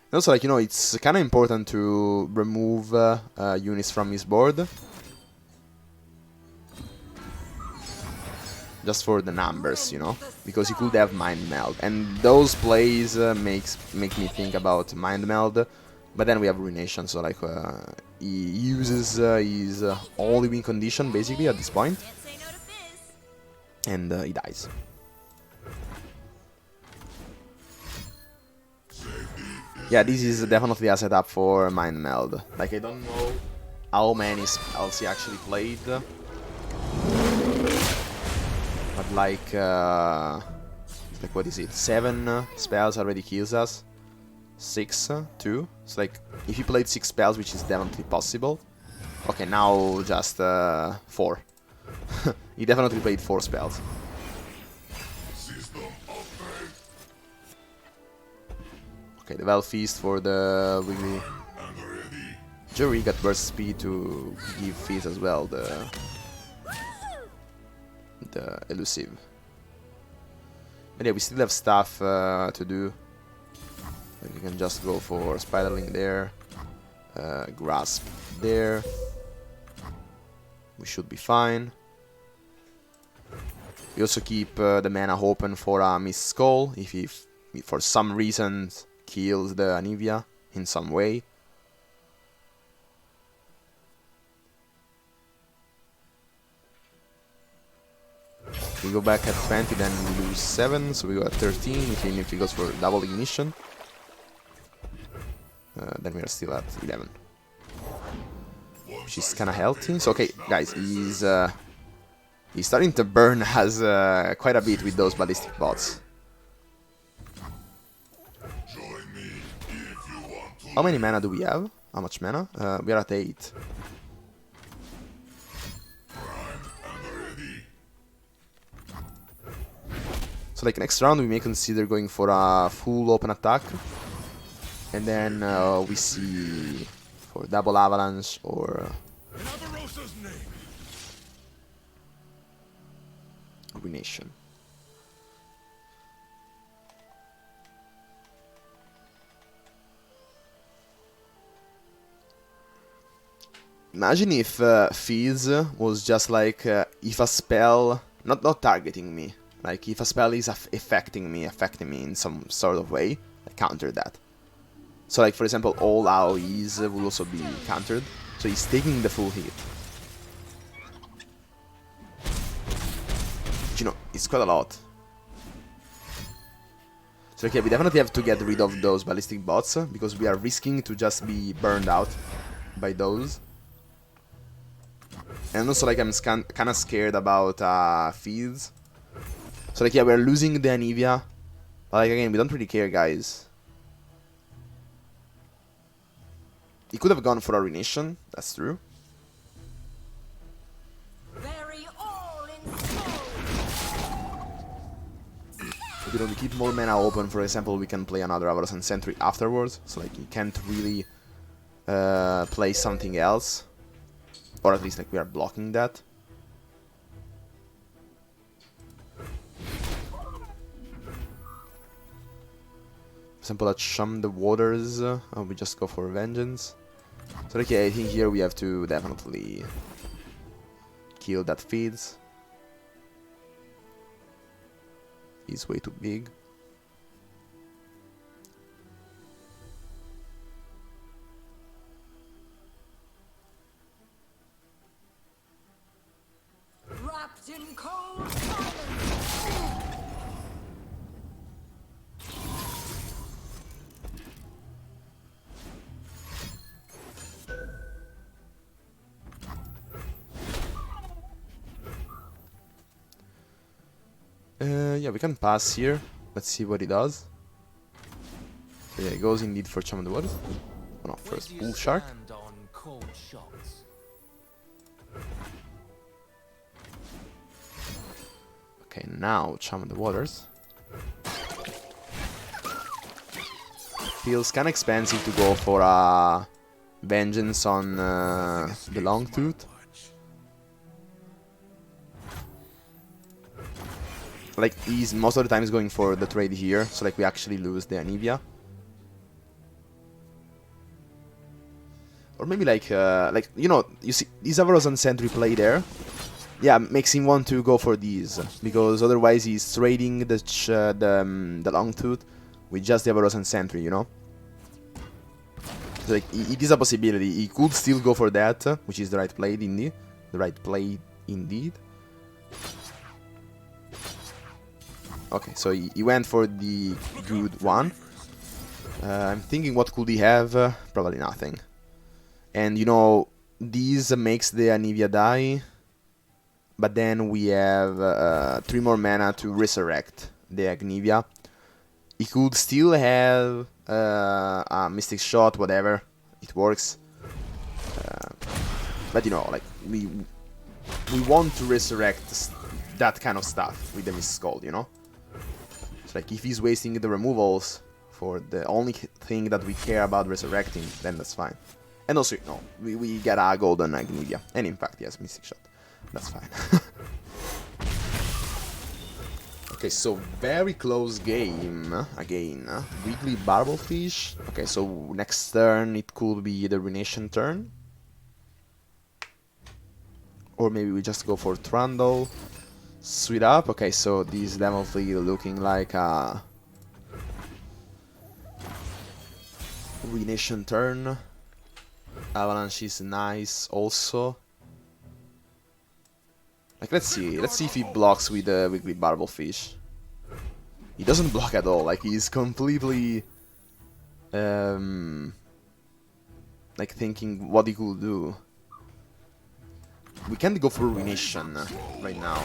And also, like, you know, it's kind of important to remove units from his board. Just for the numbers, you know, because he could have Mind Meld. And those plays make me think about Mind Meld. But then we have Ruination, so like he uses his only win condition basically at this point. And he dies. Yeah, this is definitely a setup for Mind Meld. Like, I don't know how many spells he actually played. But like what is it? 7 spells already kills us. 6, 2. So like, if he played 6 spells, which is definitely possible. Okay, now just 4. He definitely played 4 spells. Okay, the Val Feast for the weekly. Jury got burst speed to give feast as well, the elusive. But yeah, we still have stuff to do. Like, we can just go for Spiderling there, Grasp there. We should be fine. We also keep the mana open for a Mist Skull if he for some reason kills the Anivia in some way. We go back at 20, then we lose 7, so we go at 13, even if he goes for double ignition. Then we are still at 11. Which is kinda healthy. So okay, guys, he's starting to burn us quite a bit with those ballistic bots. How many mana do we have? How much mana? We are at 8. So like next round we may consider going for a full open attack. And then we see for double avalanche or Ruination. Imagine if Fizz was just like if a spell not targeting me, like if a spell is affecting me in some sort of way, I counter that. So like for example, all AoEs will also be countered, so he's taking the full hit. But, you know, it's quite a lot. So okay, we definitely have to get rid of those ballistic bots because we are risking to just be burned out by those. And also, like, I'm kind of scared about Fizz. So, like, yeah, we're losing the Anivia. But, like, again, we don't really care, guys. He could have gone for a Ruination, that's true. But, you know, we keep more mana open. For example, we can play another Avarice Sentry afterwards. So, like, you can't really play something else. Or at least, like, we are blocking that. For example, at Shum the Waters, we just go for Vengeance. So, okay, I think here we have to definitely kill that Fizz. He's way too big. Wrapped in cold silence. Yeah, we can pass here. Let's see what he does. So yeah, he goes indeed for Charm of the Waters. Oh no, first Bull Shark. On cold shots? Okay, now Charm of the Waters. feels kind of expensive to go for a vengeance on the long tooth. Like, he's most of the time is going for the trade here, so like we actually lose the Anivia. Or maybe like you know, you see this Avarosan Sentry play there. Yeah, makes him want to go for these, because otherwise he's trading the long tooth with just the Avarosan Sentry, you know. So like, it is a possibility. He could still go for that, which is the right play indeed. The right play indeed. Okay, so he went for the good one. I'm thinking, what could he have? Probably nothing. And you know, this makes the Anivia die. But then we have 3 more mana to resurrect the Anivia. He could still have a Mystic Shot, whatever. It works. But you know, like, we want to resurrect that kind of stuff with the Mystic Skull, you know? So like, if he's wasting the removals for the only thing that we care about resurrecting, then that's fine. And also, you know, we get a golden Anivia. And in fact, yes, Mystic Shot. That's fine. Okay, so very close game. Again, weekly Barblefish. Okay, so next turn it could be the Ruination turn. Or maybe we just go for Trundle. Sweet up. Okay, so this is definitely looking like a Ruination turn. Avalanche is nice also. Like, let's see if he blocks with the weekly Barblefish. He doesn't block at all. Like, he's completely like thinking what he could do. We can't go for Ruination right now.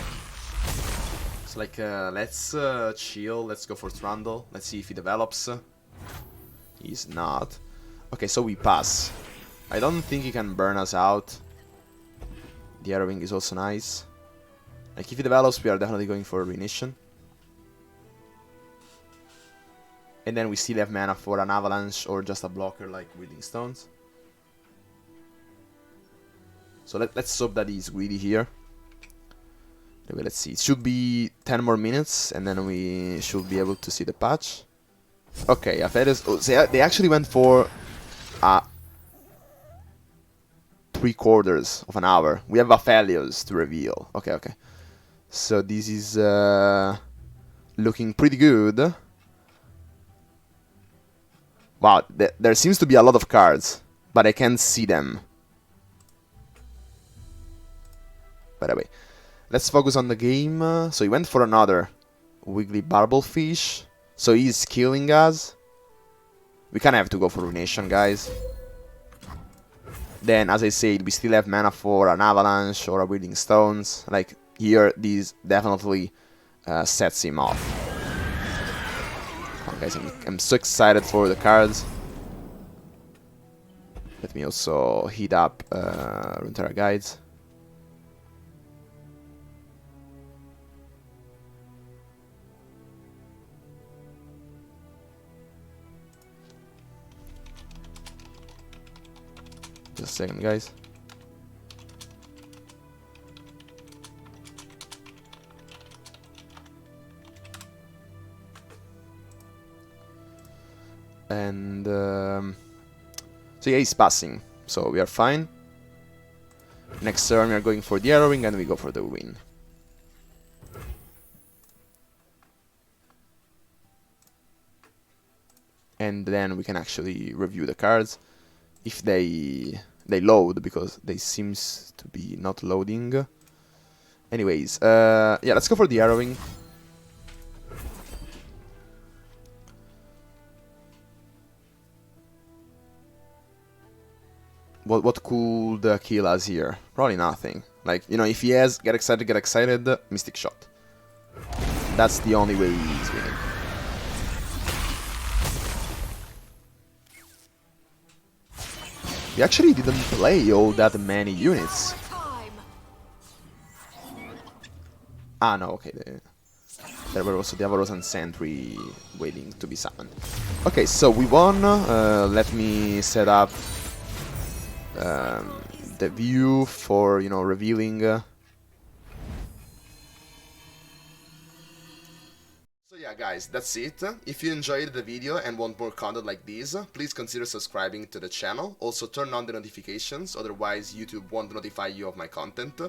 So like, let's chill. Let's go for Trundle. Let's see if he develops. He's not. Okay, so we pass. I don't think he can burn us out. The Arrowing is also nice. Like, if he develops, we are definitely going for Ruination. And then we still have mana for an Avalanche or just a blocker like Wielding Stones. So let's hope that he's greedy here. Anyway, let's see. It should be 10 more minutes, and then we should be able to see the patch. Okay, Aphelios... Oh, they actually went for 3/4 of an hour. We have Aphelios to reveal. Okay, okay. So this is looking pretty good. Wow, there seems to be a lot of cards, but I can't see them. By the way, let's focus on the game. So he went for another Wiggly Barblefish. So he's killing us. We kind of have to go for Ruination, guys. Then, as I said, we still have mana for an Avalanche or a Wielding Stones. Like, here, this definitely sets him off. Come on, guys, I'm so excited for the cards. Let me also heat up Runeterra Guides. Just a second, guys. And so yeah, he's passing, so we are fine. Next turn we are going for the Arrowing and we go for the win. And then we can actually review the cards if they load, because they seems to be not loading. Anyways, yeah, let's go for the Arrowing. What could kill us here? Probably nothing. Like, you know, if he has get excited, Mystic Shot. That's the only way he's winning. We actually didn't play all that many units. Ah, no, okay. there were also the Avarosan Sentry waiting to be summoned. Okay, so we won. Let me set up the view for, you know, revealing. So yeah, guys, that's it. If you enjoyed the video and want more content like this, please consider subscribing to the channel. Also, turn on the notifications, otherwise YouTube won't notify you of my content.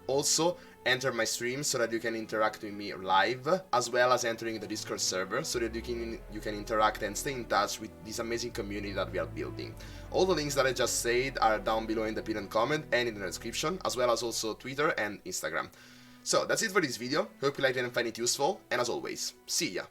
Also, enter my stream so that you can interact with me live, as well as entering the Discord server so that you can interact and stay in touch with this amazing community that we are building. All the links that I just said are down below in the pinned comment and in the description, as well as also Twitter and Instagram. So that's it for this video. Hope you liked it and find it useful, and as always, see ya!